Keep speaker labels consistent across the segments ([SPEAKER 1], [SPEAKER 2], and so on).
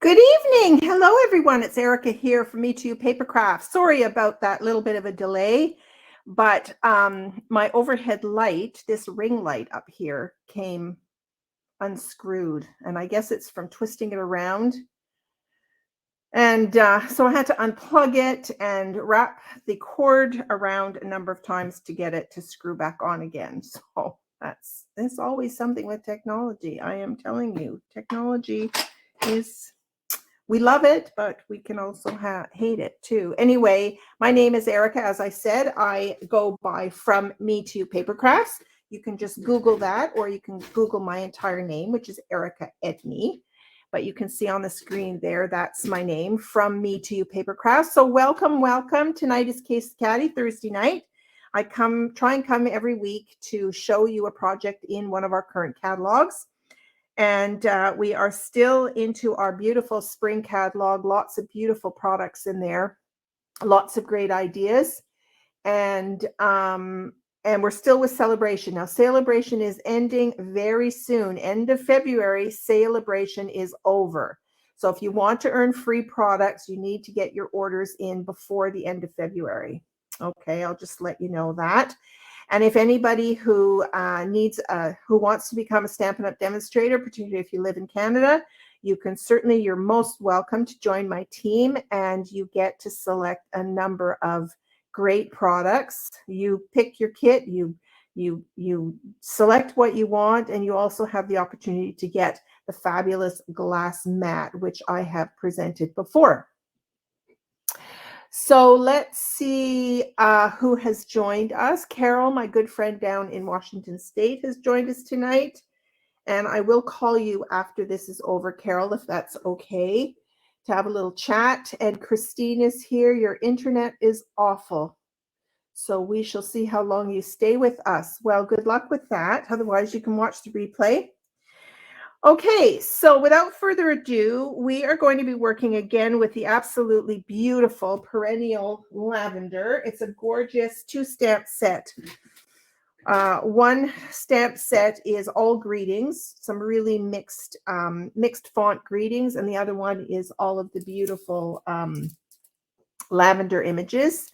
[SPEAKER 1] Good evening. Hello, everyone. It's Erica here from Me Too Paper Crafts. Sorry about that little bit of a delay, but my overhead light, this ring light up here, came unscrewed, and I guess it's from twisting it around. And so I had to unplug it and wrap the cord around a number of times to get it to screw back on again. So there's always something with technology. I am telling you, technology is... we love it, but we can also hate it too. Anyway, my name is Erica. As I said, I go by From Me to Paper Crafts. You can just Google that, or you can Google my entire name, which is Erica Edney. But you can see on the screen there, that's my name, From Me to Paper Crafts. So welcome, welcome. Tonight is Case the Catty, Thursday night. I try and come every week to show you a project in one of our current catalogs. And we are still into our beautiful spring catalog, lots of beautiful products in there, lots of great ideas. And we're still with Celebration. Now, Celebration is ending very soon. End of February, Celebration is over. So if you want to earn free products, you need to get your orders in before the end of February. Okay, I'll just let you know that. And if anybody who wants to become a Stampin' Up demonstrator, particularly if you live in Canada, you're most welcome to join my team, and you get to select a number of great products. You pick your kit, you select what you want, and you also have the opportunity to get the fabulous glass mat, which I have presented before. So let's see who has joined us. Carol, my good friend down in Washington State, has joined us tonight. And I will call you after this is over, Carol, if that's okay, to have a little chat. And Christine is here. Your internet is awful. So we shall see how long you stay with us. Well, good luck with that. Otherwise, you can watch the replay. Okay, so without further ado, we are going to be working again with the absolutely beautiful Perennial Lavender. It's a gorgeous 2-stamp set. One stamp set is all greetings, some really mixed font greetings, and the other one is all of the beautiful lavender images.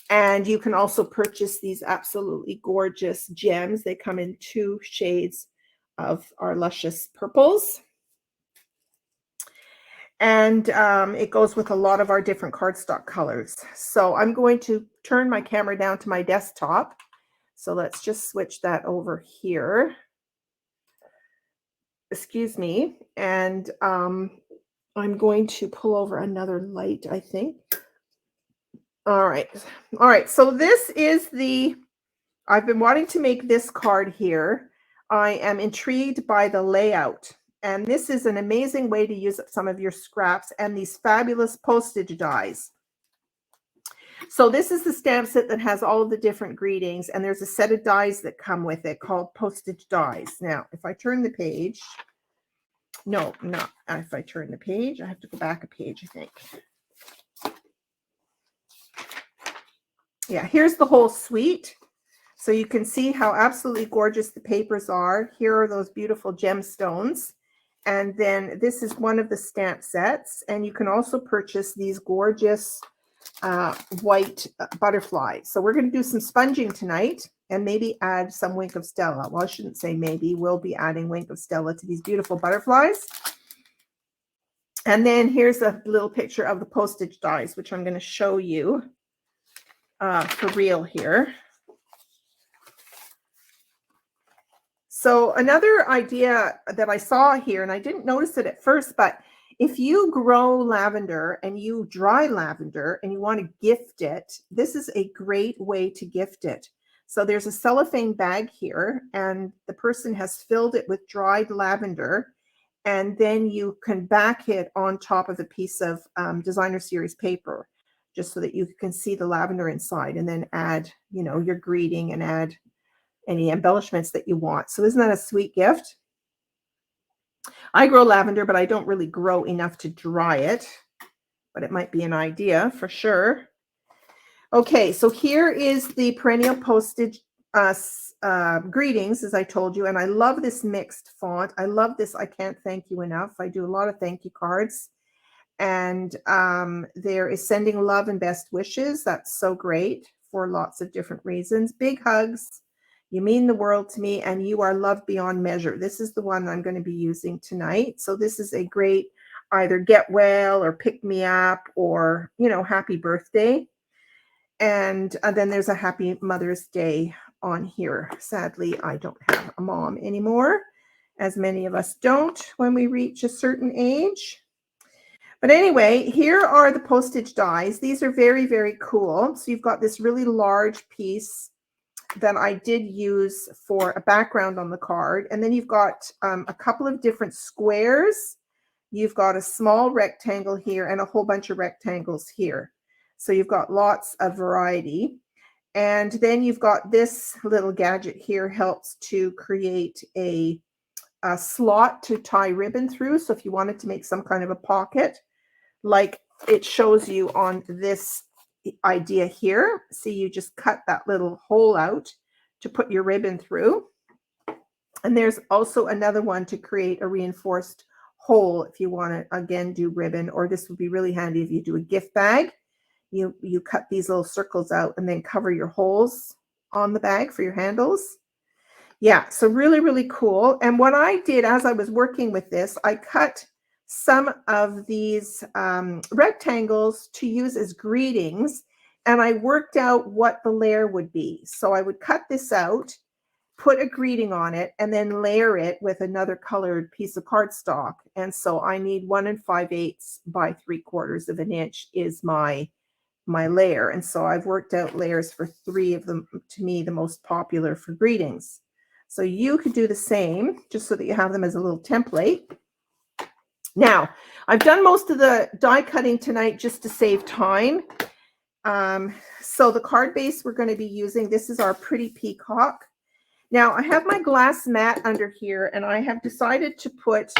[SPEAKER 1] And you can also purchase these absolutely gorgeous gems. They come in 2 shades of our luscious purples. And it goes with a lot of our different cardstock colors. So I'm going to turn my camera down to my desktop. So let's just switch that over here. Excuse me. And I'm going to pull over another light, I think. All right. All right. So this is I've been wanting to make this card here. I am intrigued by the layout, and this is an amazing way to use up some of your scraps and these fabulous postage dies. So this is the stamp set that has all of the different greetings, and there's a set of dies that come with it called postage dies. Now, if I turn the page, no, not if I turn the page, I have to go back a page, I think. Yeah, here's the whole suite. So you can see how absolutely gorgeous the papers are. Here are those beautiful gemstones. And then this is one of the stamp sets. And you can also purchase these gorgeous white butterflies. So we're going to do some sponging tonight and maybe add some Wink of Stella. Well, I shouldn't say maybe. We'll be adding Wink of Stella to these beautiful butterflies. And then here's a little picture of the postage dies, which I'm going to show you for real here. So another idea that I saw here, and I didn't notice it at first, but if you grow lavender and you dry lavender and you want to gift it, this is a great way to gift it. So there's a cellophane bag here, and the person has filled it with dried lavender, and then you can back it on top of a piece of designer series paper, just so that you can see the lavender inside, and then add, your greeting and add any embellishments that you want. So isn't that a sweet gift? I grow lavender, but I don't really grow enough to dry it, but it might be an idea for sure. Okay, so here is the Perennial Postage greetings, as I told you, and I love this mixed font. I love this. I can't thank you enough. I do a lot of thank you cards. And there is sending love and best wishes. That's so great for lots of different reasons. Big hugs. You mean the world to me, and you are loved beyond measure. This is the one I'm going to be using tonight. So this is a great either get well or pick me up or, you know, happy birthday. And then there's a happy Mother's Day on here. Sadly, I don't have a mom anymore, as many of us don't when we reach a certain age. But anyway, here are the postage dies. These are very, very cool. So you've got this really large piece that I did use for a background on the card. And then you've got a couple of different squares. You've got a small rectangle here and a whole bunch of rectangles here. So you've got lots of variety. And then you've got this little gadget here, helps to create a slot to tie ribbon through. So if you wanted to make some kind of a pocket, like it shows you on this idea here. See, you just cut that little hole out to put your ribbon through. And there's also another one to create a reinforced hole if you want to, again, do ribbon, or this would be really handy if you do a gift bag. You cut these little circles out and then cover your holes on the bag for your handles. Yeah, so really, really cool. And what I did as I was working with this, I cut some of these rectangles to use as greetings, and I worked out what the layer would be. So I would cut this out, put a greeting on it, and then layer it with another colored piece of cardstock. And so I need 1 5/8 by 3/4 of an inch is my layer. And so I've worked out layers for 3 of them, to me, the most popular for greetings. So you could do the same, just so that you have them as a little template. Now, I've done most of the die cutting tonight just to save time. So the card base we're going to be using, this is our Pretty Peacock. Now, I have my glass mat under here, and I have decided to put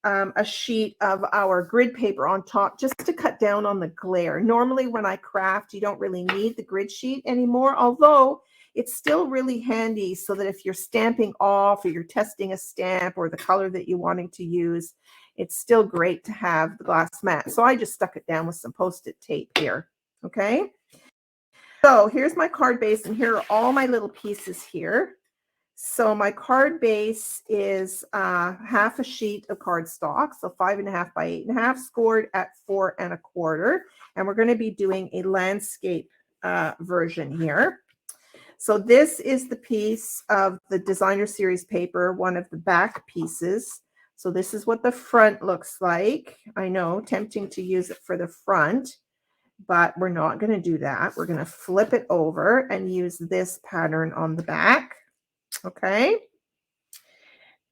[SPEAKER 1] a sheet of our grid paper on top just to cut down on the glare. Normally, when I craft, you don't really need the grid sheet anymore, although it's still really handy so that if you're stamping off or you're testing a stamp or the color that you're wanting to use, it's still great to have the glass mat. So I just stuck it down with some Post-it tape here. Okay. So here's my card base, and here are all my little pieces here. So my card base is half a sheet of cardstock, so 5.5 by 8.5, scored at 4 1/4. And we're going to be doing a landscape version here. So this is the piece of the designer series paper, one of the back pieces. So this is what the front looks like. I know, tempting to use it for the front, but we're not going to do that. We're going to flip it over and use this pattern on the back. Okay.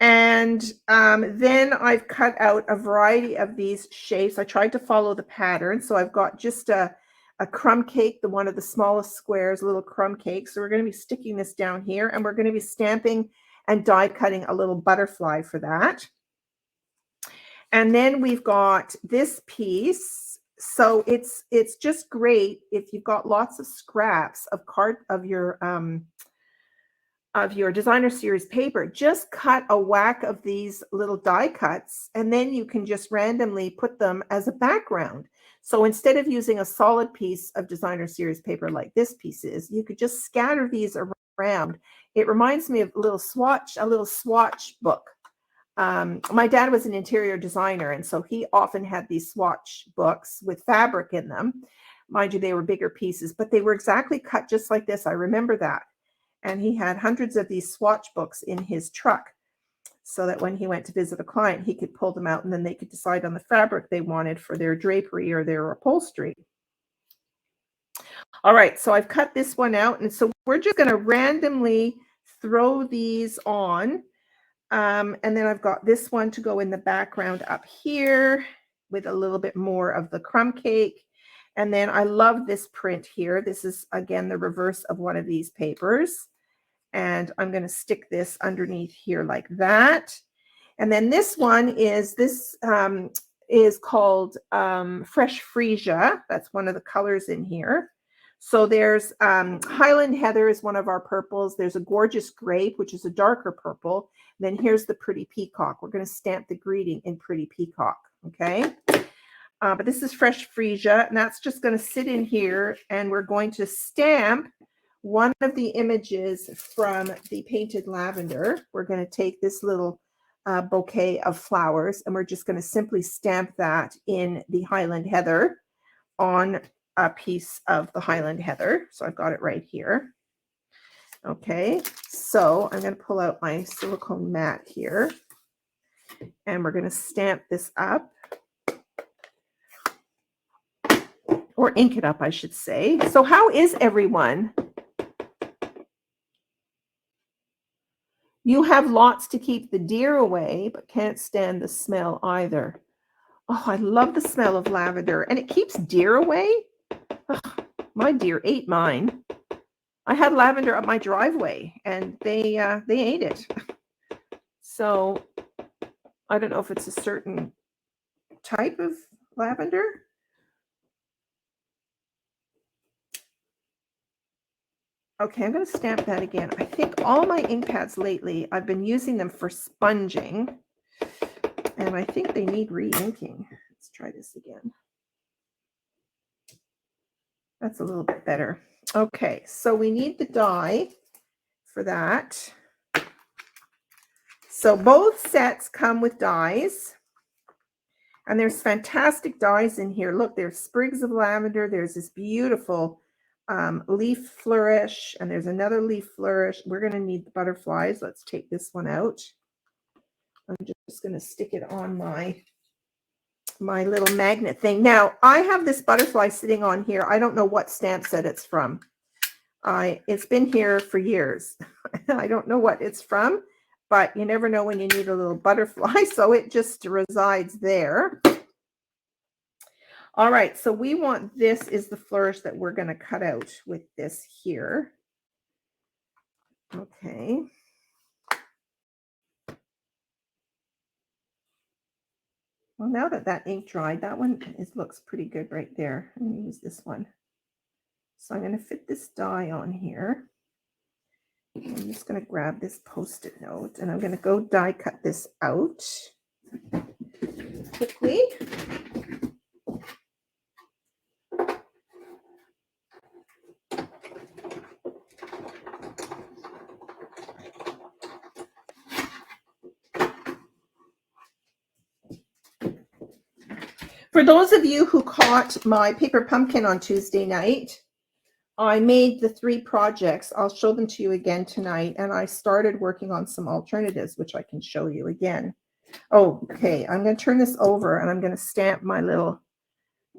[SPEAKER 1] And then I've cut out a variety of these shapes. I tried to follow the pattern. So I've got just a crumb cake, the one of the smallest squares, little crumb cake. So we're going to be sticking this down here, and we're going to be stamping and die cutting a little butterfly for that. And then we've got this piece. So it's just great if you've got lots of scraps of your designer series paper. Just cut a whack of these little die cuts, and then you can just randomly put them as a background. So instead of using a solid piece of designer series paper like this piece is, you could just scatter these around. It reminds me of a little swatch book. My dad was an interior designer, and so he often had these swatch books with fabric in them. Mind you, they were bigger pieces, but they were exactly cut just like this. I remember that. And he had hundreds of these swatch books in his truck, so that when he went to visit a client, he could pull them out, and then they could decide on the fabric they wanted for their drapery or their upholstery. All right, so I've cut this one out, and so we're just going to randomly throw these on. And then I've got this one to go in the background up here with a little bit more of the crumb cake. And then I love this print here. This is, again, the reverse of one of these papers. And I'm going to stick this underneath here like that. And then this one is, called Fresh Freesia. That's one of the colors in here. So there's Highland Heather is one of our purples. There's a Gorgeous Grape, which is a darker purple. And then here's the Pretty Peacock. We're going to stamp the greeting in Pretty Peacock. Okay. But this is fresh freesia, and that's just going to sit in here, and we're going to stamp one of the images from the painted lavender. We're going to take this little bouquet of flowers, and we're just going to simply stamp that in the Highland Heather on a piece of the Highland Heather. So I've got it right here. Okay, so I'm going to pull out my silicone mat here, and we're going to stamp this up, or ink it up, I should say. So how is everyone? You have lots to keep the deer away, but can't stand the smell either. Oh, I love the smell of lavender, and it keeps deer away. Ugh, my deer ate mine. I had lavender up my driveway, and they ate it. So I don't know if it's a certain type of lavender. Okay, I'm going to stamp that again. I think all my ink pads lately, I've been using them for sponging, and I think they need re-inking. Let's try this again. That's a little bit better. Okay, so we need the die for that. So both sets come with dies, and there's fantastic dies in here. Look, there's sprigs of lavender. There's this beautiful leaf flourish, and there's another leaf flourish. We're going to need the butterflies. Let's take this one out. I'm just going to stick it on my little magnet thing. Now, I have this butterfly sitting on here. I don't know what stamp set it's from. It's been here for years. I don't know what it's from, but you never know when you need a little butterfly, so it just resides there. All right, so we want, this is the flourish that we're going to cut out with this here. Okay. Well, now that that ink dried, that one looks pretty good right there. I'm going to use this one. So I'm going to fit this die on here. I'm just going to grab this Post-it note, and I'm going to go die cut this out quickly. For those of you who caught my paper pumpkin on Tuesday night, I made the 3 projects. I'll show them to you again tonight, and I started working on some alternatives, which I can show you again. Oh, okay, I'm going to turn this over, and I'm going to stamp my little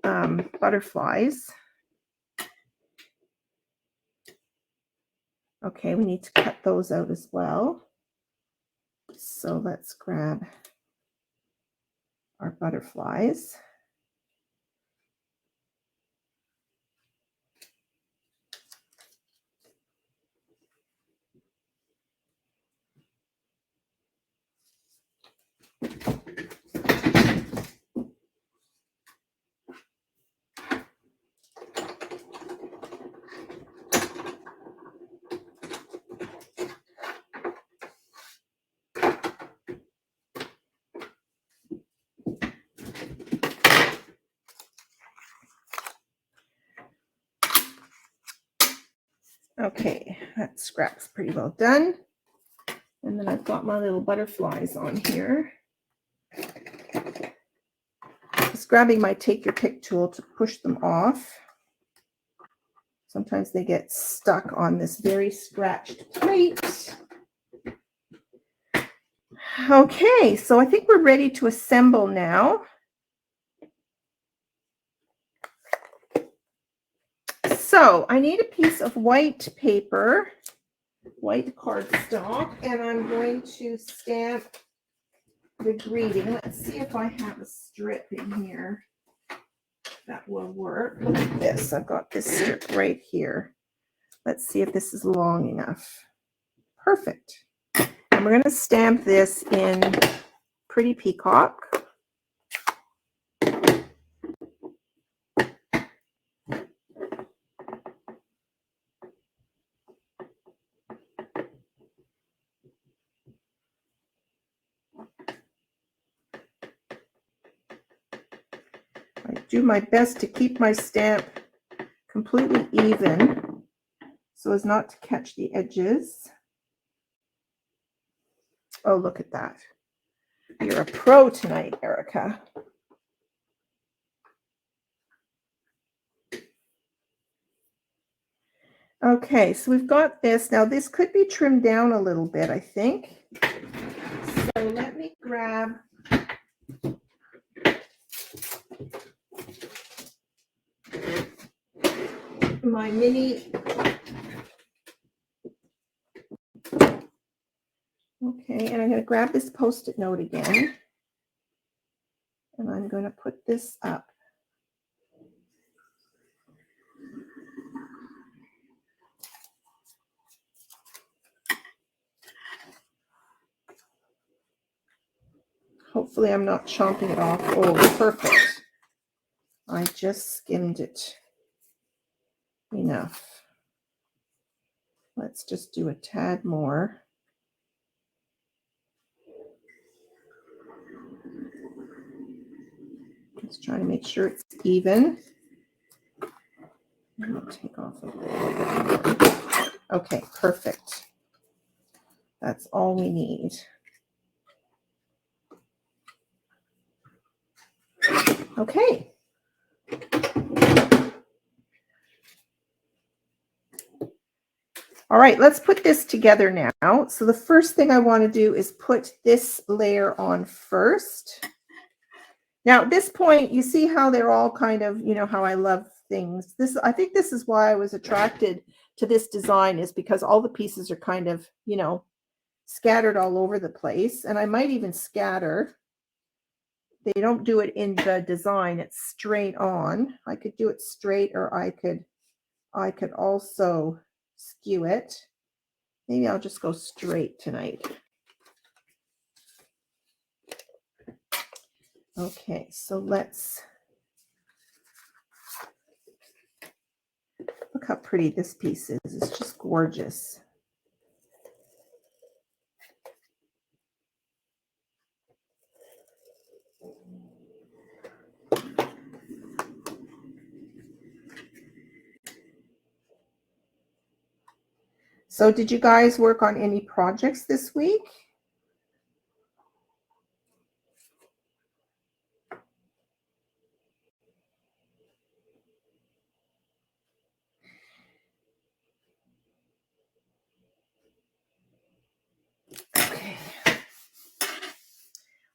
[SPEAKER 1] butterflies. Okay, we need to cut those out as well. So let's grab our butterflies. Okay, that scrap's pretty well done. And then I've got my little butterflies on here. Just grabbing my take your pick tool to push them off. Sometimes they get stuck on this very scratched plate. Okay, so I think we're ready to assemble now. So I need a piece of white paper, white cardstock, and I'm going to stamp the greeting. Let's see if I have a strip in here that will work. Look at this. I've got this strip right here. Let's see if this is long enough. Perfect. And we're going to stamp this in Pretty Peacock. do my best to keep my stamp completely even so as not to catch the edges. Oh, look at that. You're a pro tonight, Erica. Okay, so we've got this. Now, this could be trimmed down a little bit, I think. So let me grab my mini. Okay, and I'm going to grab this Post-it note again. And I'm going to put this up. Hopefully I'm not chomping it off. Oh, perfect. I just skimmed it enough. Let's just do a tad more. Just trying to make sure it's even. I'm going to take off a little bit. Okay, perfect. That's all we need. Okay. All right, let's put this together now. So the first thing I want to do is put this layer on first. Now, at this point, you see how they're all kind of, you know, how I love things. I think this is why I was attracted to this design, is because all the pieces are kind of, you know, scattered all over the place. And I might even scatter. They don't do it in the design. It's straight on. I could do it straight, or I could also skew it. Maybe I'll just go straight tonight. Okay, so let's look how pretty this piece is. It's just gorgeous. So did you guys work on any projects this week? Okay.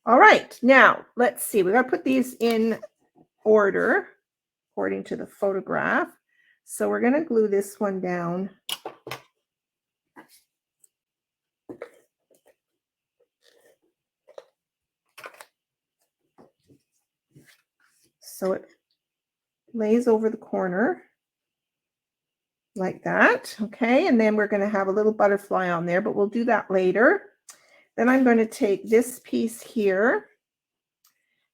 [SPEAKER 1] All right, now let's see. We're going to put these in order according to the photograph. So we're going to glue this one down. So it lays over the corner like that. Okay, and then we're going to have a little butterfly on there, but we'll do that later. Then I'm going to take this piece here,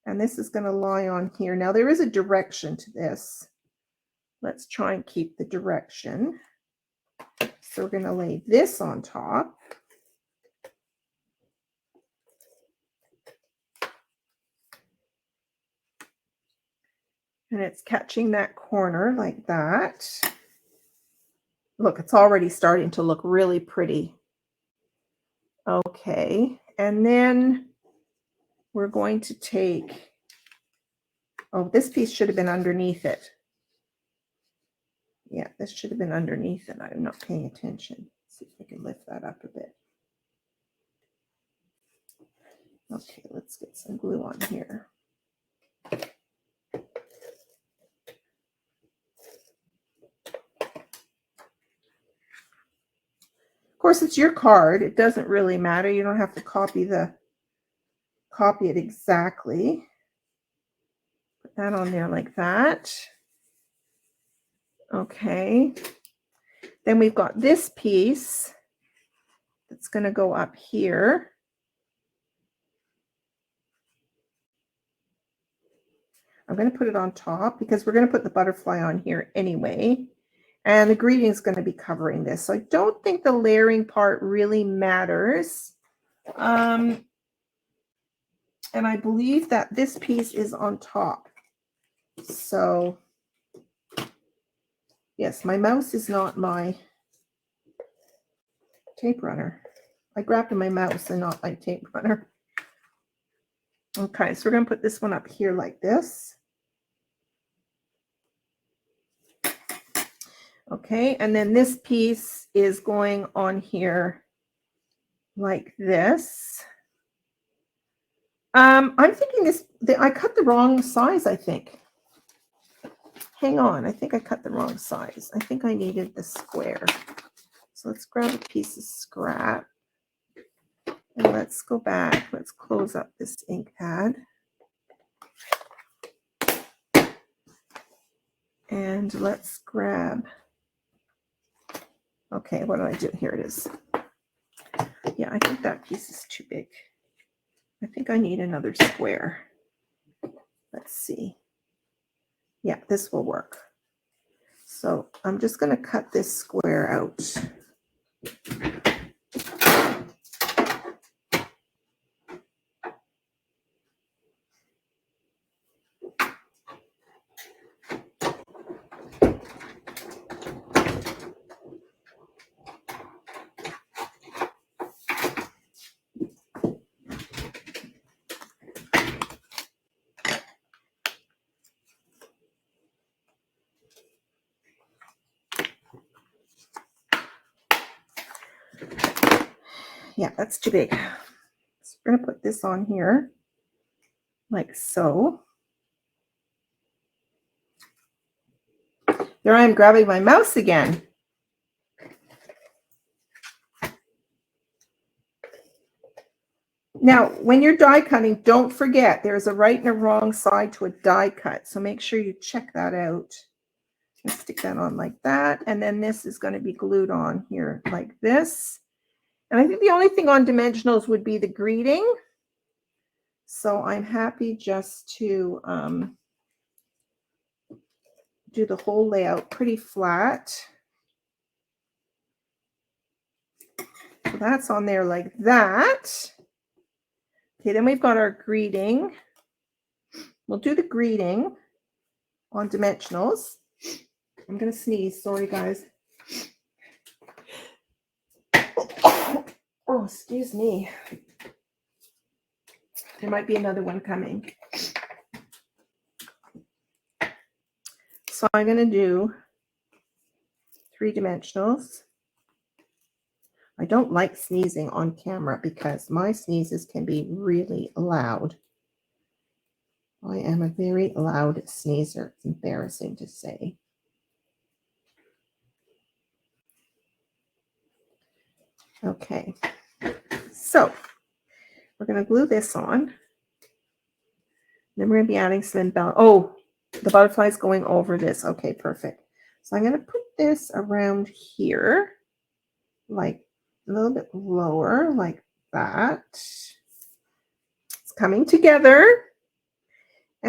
[SPEAKER 1] and this is going to lie on here. Now there is a direction to this. Let's try and keep the direction. So we're going to lay this on top. And it's catching that corner like that. Look, it's already starting to look really pretty. Okay, and then we're going to take, oh, this piece should have been underneath it. Yeah, this should have been underneath it. I'm not paying attention. Let's see if I can lift that up a bit. Okay, let's get some glue on here. Of course, it's your card. It doesn't really matter. You don't have to copy it exactly. Put that on there like that. Okay. Then we've got this piece that's going to go up here. I'm going to put it on top because we're going to put the butterfly on here anyway. And the greeting is going to be covering this. So I don't think the layering part really matters. And I believe that this piece is on top. So yes, my mouse is not my tape runner. I grabbed my mouse and not my tape runner. Okay, so we're going to put this one up here like this. Okay, and then this piece is going on here like this. I'm thinking I cut the wrong size, I think. Hang on, I think I cut the wrong size. I think I needed the square. So let's grab a piece of scrap. And let's go back. Let's close up this ink pad. And let's grab, okay, what do I do? Here it is. Yeah, I think that piece is too big. I think I need another square. Let's see. Yeah, this will work. So I'm just going to cut this square out. Yeah, that's too big. So we're going to put this on here like so. There I am grabbing my mouse again. Now, when you're die cutting, don't forget there's a right and a wrong side to a die cut. So make sure you check that out. Let's stick that on like that. And then this is going to be glued on here like this. And I think the only thing on dimensionals would be the greeting. So I'm happy just to do the whole layout pretty flat. So that's on there like that. Okay, then we've got our greeting. We'll do the greeting on dimensionals. I'm going to sneeze. Sorry, guys. Oh, excuse me. There might be another one coming. So I'm going to do 3 dimensionals. I don't like sneezing on camera because my sneezes can be really loud. I am a very loud sneezer. It's embarrassing to say. Okay, so we're going to glue this on. Then we're going to be adding some embellishment. Oh, the butterfly's going over this. Okay, perfect. So I'm going to put this around here, like a little bit lower, like that. It's coming together.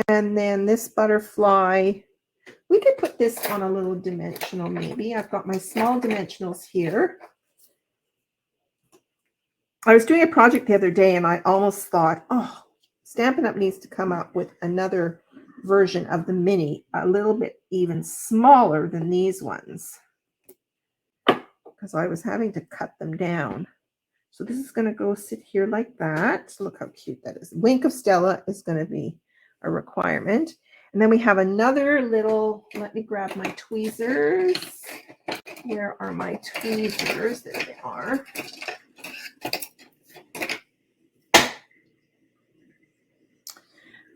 [SPEAKER 1] And then this butterfly, we could put this on a little dimensional maybe. I've got my small dimensionals here. I was doing a project the other day and I almost thought, oh, Stampin' Up! Needs to come up with another version of the mini, a little bit even smaller than these ones, because I was having to cut them down. So this is going to go sit here like that. Look how cute that is. Wink of Stella is going to be a requirement. And then we have another little, let me grab my tweezers. Where are my tweezers? There they are.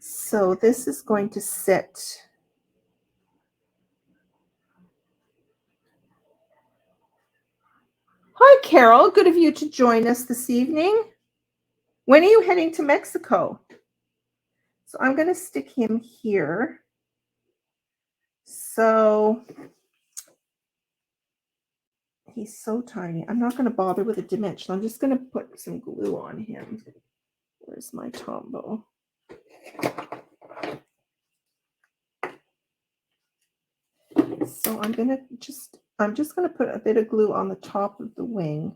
[SPEAKER 1] So this is going to sit Hi, Carol. Good of you to join us this evening. When are you heading to Mexico? So I'm going to stick him here. So he's so tiny. I'm not going to bother with a dimension. I'm just going to put some glue on him. Where's my Tombow? So I'm just going to put a bit of glue on the top of the wing.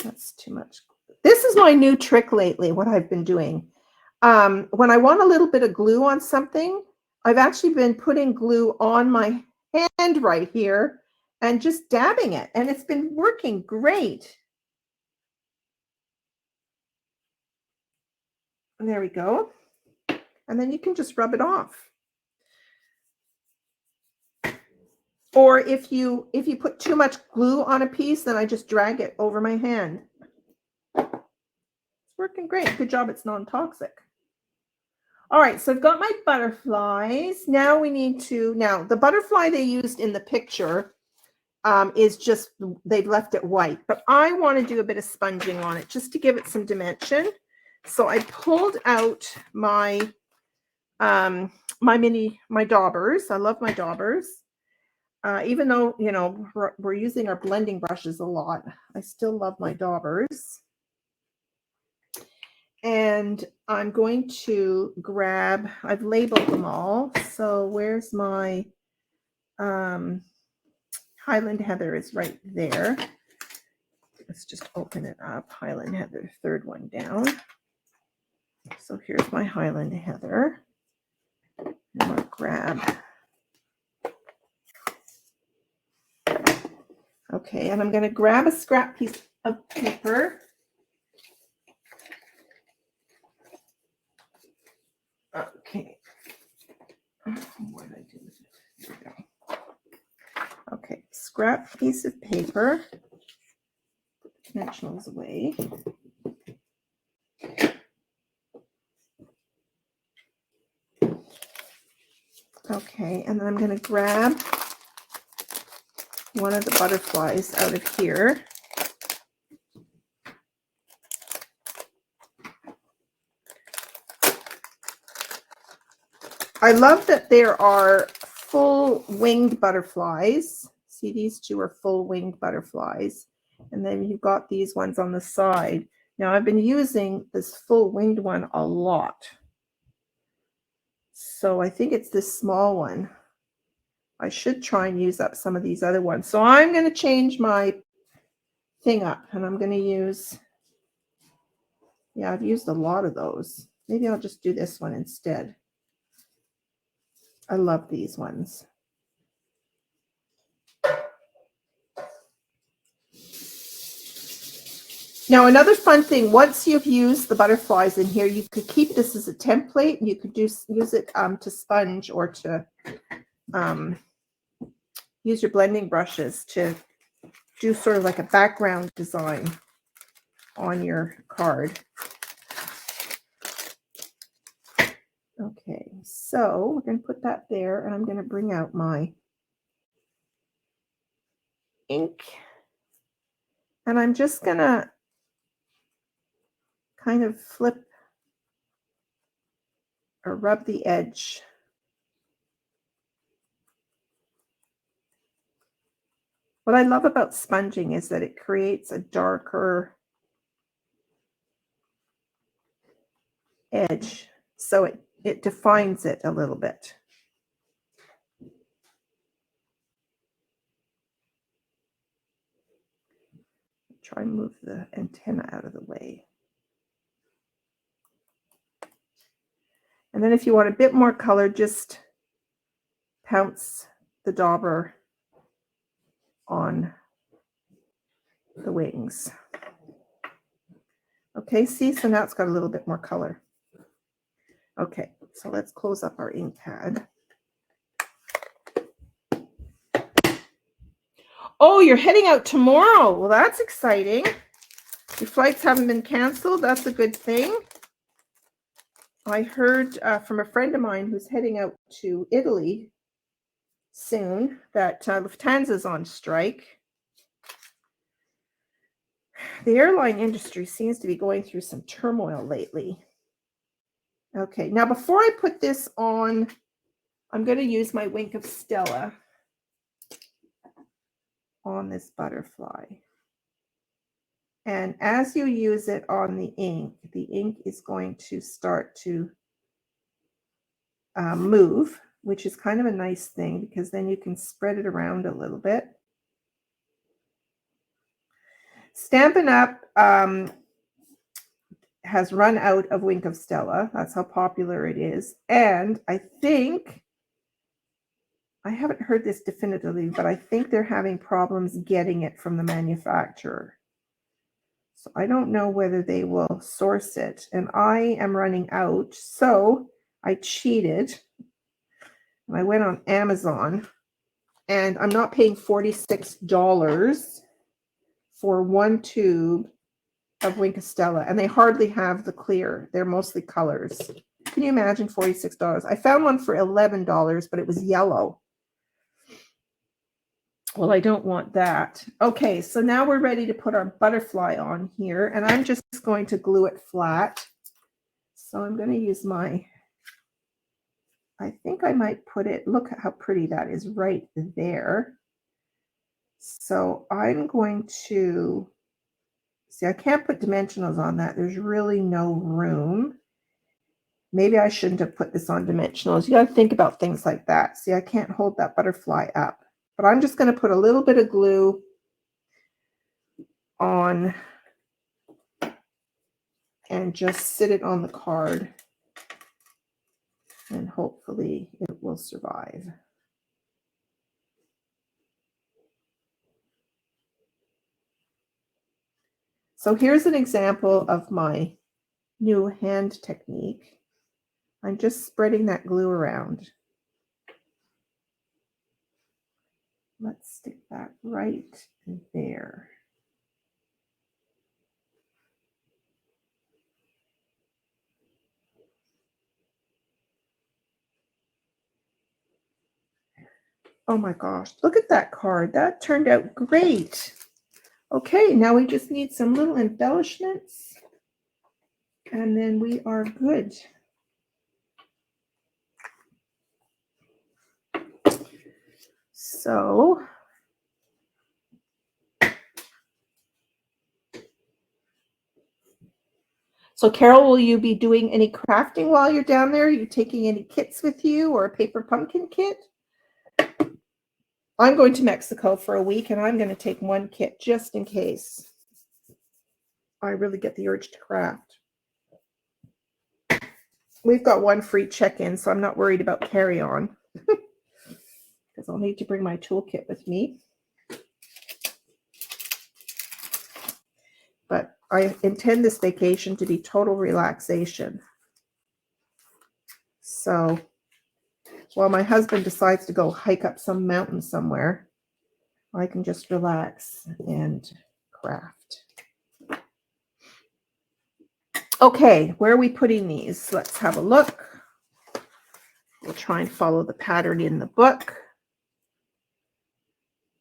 [SPEAKER 1] That's too much. This is my new trick lately, what I've been doing. When I want a little bit of glue on something, I've actually been putting glue on my hand right here and just dabbing it, and it's been working great. And there we go. And then you can just rub it off. Or if you put too much glue on a piece, then I just drag it over my hand. It's working great. Good job, it's non-toxic. All right, so I've got my butterflies. Now we need to, now the butterfly they used in the picture is just, they've left it white, but I want to do a bit of sponging on it just to give it some dimension. So I pulled out my my daubers. I love my daubers. Even though, you know, we're using our blending brushes a lot, I still love my daubers. And I'm going to grab, I've labeled them all. So where's my Highland Heather is right there. Let's just open it up. Highland Heather, third one down. So here's my Highland Heather. I'm going to grab. Okay, and I'm going to grab a scrap piece of paper. Okay. What did I do with it? There we go. Okay, scrap piece of paper. Put the dimensionals away. Okay, and then I'm going to grab one of the butterflies out of here. I love that there are full winged butterflies. See, these two are full winged butterflies. And then you've got these ones on the side. Now, I've been using this full winged one a lot. So I think it's this small one. I should try and use up some of these other ones. So I'm going to change my thing up, and I'm going to use, yeah, I've used a lot of those. Maybe I'll just do this one instead. I love these ones. Now, another fun thing, once you've used the butterflies in here, you could keep this as a template. You could use it to sponge or to use your blending brushes to do sort of like a background design on your card. Okay, so we're going to put that there, and I'm going to bring out my ink, and I'm just going to kind of flip or rub the edge. What I love about sponging is that it creates a darker edge, so it defines it a little bit. Try and move the antenna out of the way. And then if you want a bit more color, just pounce the dauber on the wings. Okay, see, so now it's got a little bit more color. Okay, so let's close up our ink pad. Oh, you're heading out tomorrow. Well, that's exciting. Your flights haven't been canceled. That's a good thing. I heard from a friend of mine who's heading out to Italy soon that Lufthansa's on strike. The airline industry seems to be going through some turmoil lately. Okay, now before I put this on, I'm going to use my Wink of Stella on this butterfly. And as you use it on the ink is going to start to move, which is kind of a nice thing because then you can spread it around a little bit. Stampin' Up has run out of Wink of Stella. That's how popular it is. And I think, I haven't heard this definitively, but I think they're having problems getting it from the manufacturer. So I don't know whether they will source it. And I am running out. So I cheated. I went on Amazon, and I'm not paying $46 for one tube of Wink of Stella, and they hardly have the clear. They're mostly colors. Can you imagine $46? I found one for $11, but it was yellow. Well, I don't want that. Okay, so now we're ready to put our butterfly on here, and I'm just going to glue it flat. So I'm going to use my, I think I might put it, look at how pretty that is right there. So I'm going to, see, I can't put dimensionals on that. There's really no room. Maybe I shouldn't have put this on dimensionals. You got to think about things like that. See, I can't hold that butterfly up. But I'm just going to put a little bit of glue on and just sit it on the card. And hopefully it will survive. So here's an example of my new hand technique. I'm just spreading that glue around. Let's stick that right there. Oh my gosh, look at that card. That turned out great. Okay, now we just need some little embellishments, and then we are good. So Carol, will you be doing any crafting while you're down there? Are you taking any kits with you, or a paper pumpkin kit? I'm going to Mexico for a week, and I'm going to take one kit just in case I really get the urge to craft. We've got one free check-in, so I'm not worried about carry-on because I'll need to bring my toolkit with me. But I intend this vacation to be total relaxation. So while my husband decides to go hike up some mountain somewhere, I can just relax and craft. Okay, where are we putting these? Let's have a look. We'll try and follow the pattern in the book.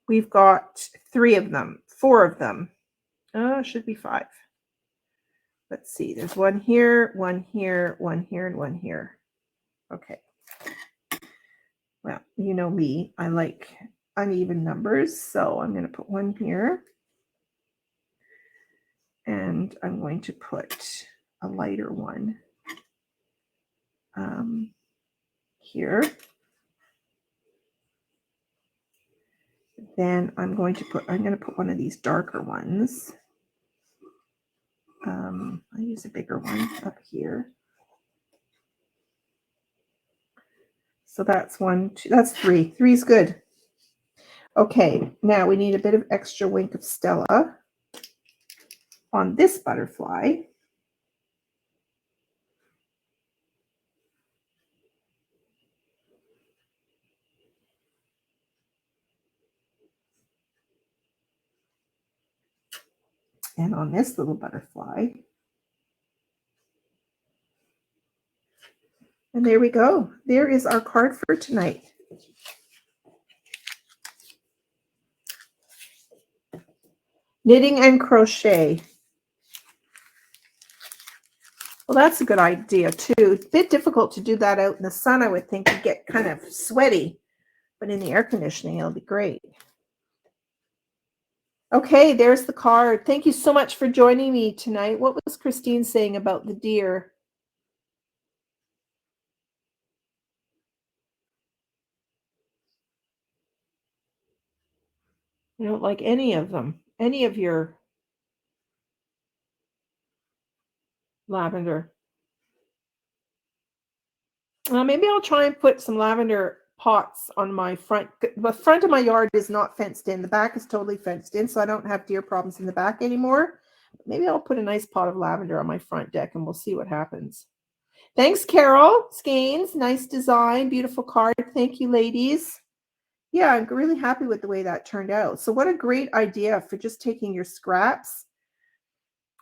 [SPEAKER 1] We've got 3 of them, 4 of them. Should be 5. Let's see. There's one here, one here, one here, and one here. Okay. Well, you know me. I like uneven numbers, so I'm going to put one here. And I'm going to put a lighter one here. Then I'm going to put one of these darker ones. I use a bigger one up here. So that's 1, 2, that's 3. 3 is good. Okay, now we need a bit of extra Wink of Stella on this butterfly. And on this little butterfly. And there we go. There is our card for tonight. Knitting and crochet. Well, that's a good idea too. It's a bit difficult to do that out in the sun, I would think. You get kind of sweaty, but in the air conditioning, it'll be great. Okay, there's the card. Thank you so much for joining me tonight. What was Christine saying about the deer? I don't like any of them. Any of your... lavender. Maybe I'll try and put some lavender pots on my front. The front of my yard is not fenced in. The back is totally fenced in, so I don't have deer problems in the back anymore. Maybe I'll put a nice pot of lavender on my front deck and we'll see what happens. Thanks, Carol Skeins. Nice design, beautiful card. Thank you, ladies. Yeah, I'm really happy with the way that turned out. So what a great idea for just taking your scraps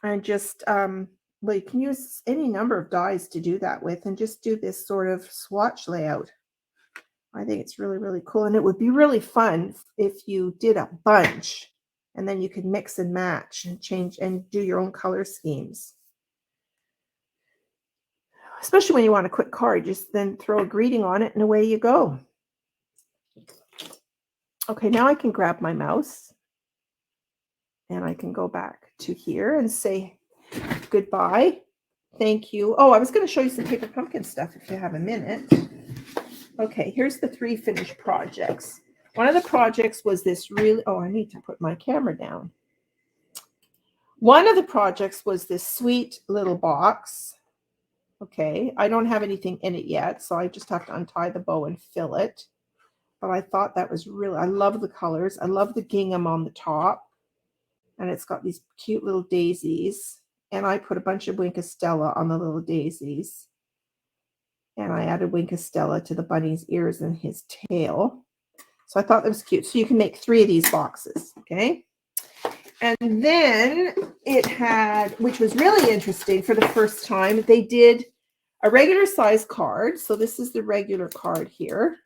[SPEAKER 1] and just, well, you can use any number of dies to do that with and just do this sort of swatch layout. I think it's really, really cool. And it would be really fun if you did a bunch and then you could mix and match and change and do your own color schemes. Especially when you want a quick card, just then throw a greeting on it and away you go. Okay, now I can grab my mouse and I can go back to here and say goodbye. Thank you. Oh, I was going to show you some paper pumpkin stuff if you have a minute. Okay, here's the 3 finished projects. One of the projects was this really, oh, I need to put my camera down. One of the projects was this sweet little box. Okay, I don't have anything in it yet, so I just have to untie the bow and fill it. But I thought that was really, I love the colors. I love the gingham on the top. And it's got these cute little daisies. And I put a bunch of Wink of Stella on the little daisies. And I added Wink of Stella to the bunny's ears and his tail. So I thought that was cute. So you can make 3 of these boxes, okay? And then it had, which was really interesting for the first time, they did a regular size card. So this is the regular card here.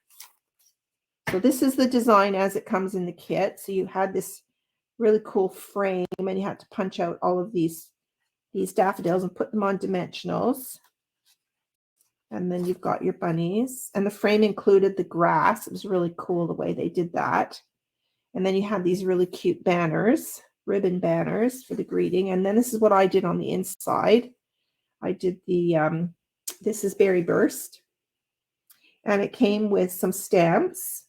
[SPEAKER 1] So this is the design as it comes in the kit. So you had this really cool frame and you had to punch out all of these daffodils and put them on dimensionals. And then you've got your bunnies. And the frame included the grass. It was really cool the way they did that. And then you had these really cute banners, ribbon banners for the greeting. And then this is what I did on the inside. I did the, this is Berry Burst. And it came with some stamps.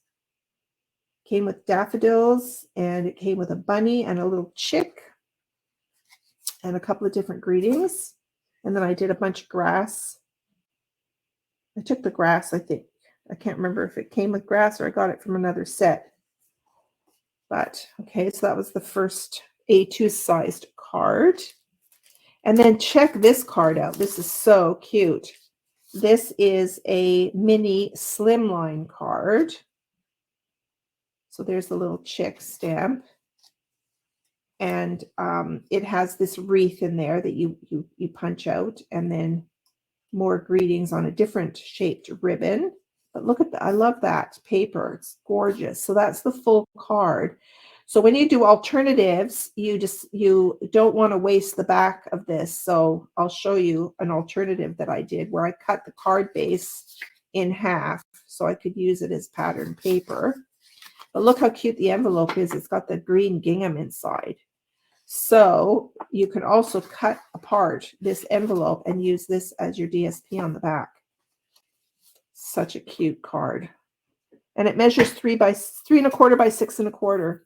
[SPEAKER 1] Came with daffodils, and it came with a bunny and a little chick and a couple of different greetings. And then I did a bunch of grass. I took the grass, I think. I can't remember if it came with grass or I got it from another set. But, okay, so that was the first A2 sized card. And then check this card out. This is so cute. This is a mini slimline card. So there's the little chick stamp. And it has this wreath in there that you punch out, and then more greetings on a different shaped ribbon. But look at that. I love that paper. It's gorgeous. So that's the full card. So when you do alternatives, you don't want to waste the back of this. So I'll show you an alternative that I did where I cut the card base in half so I could use it as pattern paper. But look how cute the envelope is. It's got the green gingham inside. So you can also cut apart this envelope and use this as your DSP on the back. Such a cute card. And it measures 3 3¼ by 6¼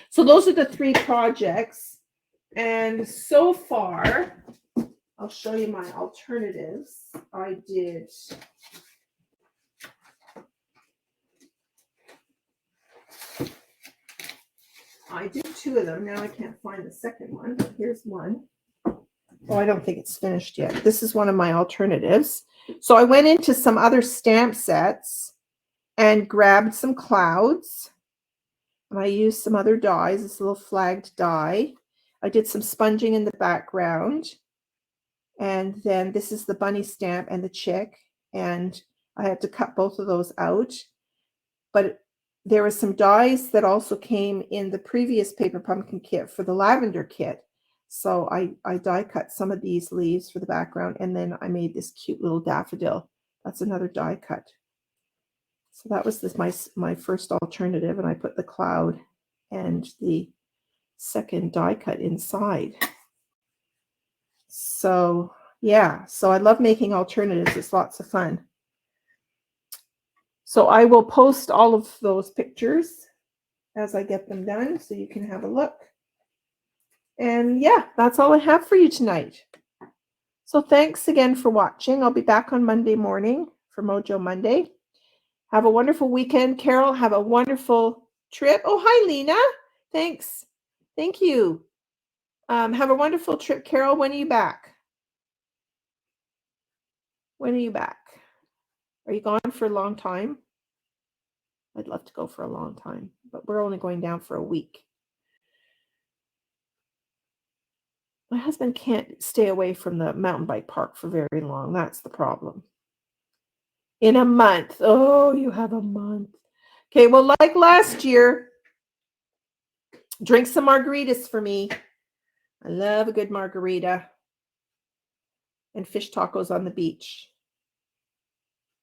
[SPEAKER 1] So those are the 3 projects. And so far, I'll show you my alternatives. I did I did 2 of them. Now I can't find the second one, but here's one. Oh, I don't think it's finished yet. This is one of my alternatives. So I went into some other stamp sets and grabbed some clouds. And I used some other dies, this little flagged die. I did some sponging in the background. And then this is the bunny stamp and the chick. And I had to cut both of those out. But there were some dies that also came in the previous paper pumpkin kit for the lavender kit. So I die cut some of these leaves for the background, and then I made this cute little daffodil. That's another die cut. So that was my first alternative, and I put the cloud and the second die cut inside. So yeah, so I love making alternatives. It's lots of fun. So I will post all of those pictures as I get them done so you can have a look. And yeah, that's all I have for you tonight. So thanks again for watching. I'll be back on Monday morning for Mojo Monday. Have a wonderful weekend. Carol, have a wonderful trip. Oh, hi, Lena. Thanks. Thank you. Have a wonderful trip, Carol. When are you back? When are you back? Are you gone for a long time? I'd love to go for a long time, but we're only going down for a week. My husband can't stay away from the mountain bike park for very long. That's the problem. In a month. Oh, you have a month. Okay, well, like last year, drink some margaritas for me. I love a good margarita. And fish tacos on the beach.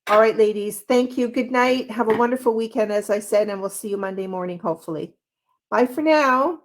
[SPEAKER 1] All right, ladies. Thank you. Good night. Have a wonderful weekend, as I said, and we'll see you Monday morning, hopefully. Bye for now.